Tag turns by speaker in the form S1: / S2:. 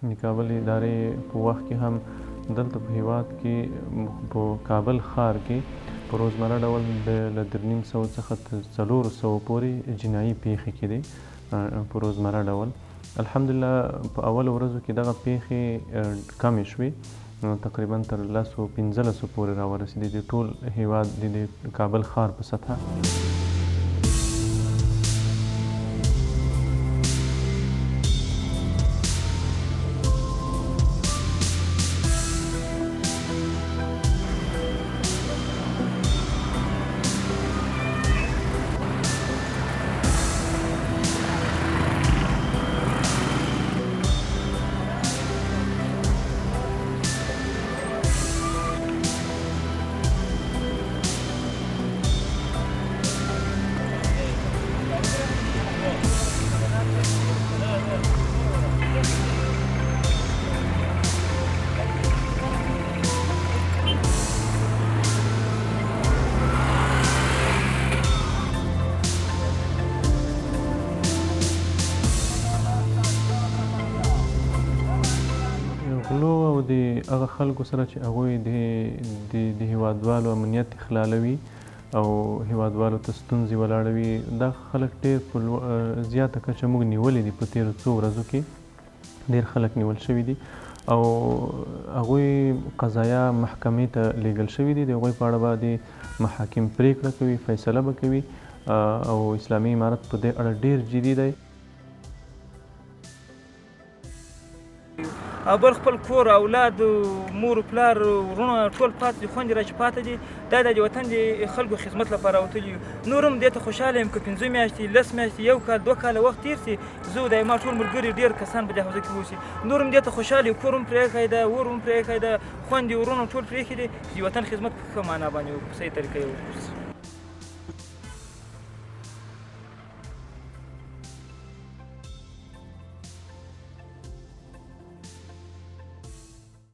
S1: د کابل ادارې په وخت کې هم دلته په هیواد کې په کابل ښار کې په روزمره ډول له ۳.۵ څخه تر ۴۰۰ پورې جنایي پیښې کېدې په روزمره ډول. الحمدلله په اولو ورځو کې دغه پیښې کمې شوې، تقریبا تر ۱۰-۱۵ پورې راورسېدې د ټول هیواد د کابل ښار په سطحه. غلو او د هغه خلکو سره چې هغوی د هیوادوالو امنیت اخلالوي او هیوادوالو ته ستونزې ولاړوي، دا خلک ډېر په زیاته کچه موږ نیولي دي. په تېرو څو ورځو کې ډېر خلک نیول شوي دي او هغوی قضایه محکمې ته لیږل شوي دي. د هغوی په اړه به د محاکم پرېکړه کوي، فیصله به کوي او اسلامي امارت په دې اړه ډېر جدي دی.
S2: او بل خپل کور، اولاد، مور، پلار، ورونه ټول پاتې دي، خویندې را چې پاتې دي، دا د وطن د خلکو خدمت لپاره وتلي یو. نور هم دې ته خوشحاله یم که 5 میاشتې، 10 میاشتې، 1 کال، 2 کاله وخت تېر سي، زه د ما ټول ملګري ډېر کسان په دې حوزه کې اوسي، نور هم دې ته خوشحاله یو. کور هم پرې ایښی ده، ور هم پرې ایښی ده، خویندې ورونه ټول پرې ایښي دي چې د وطن خدمت په ښه معنا باندې په صحیح طریقه یې وکړو.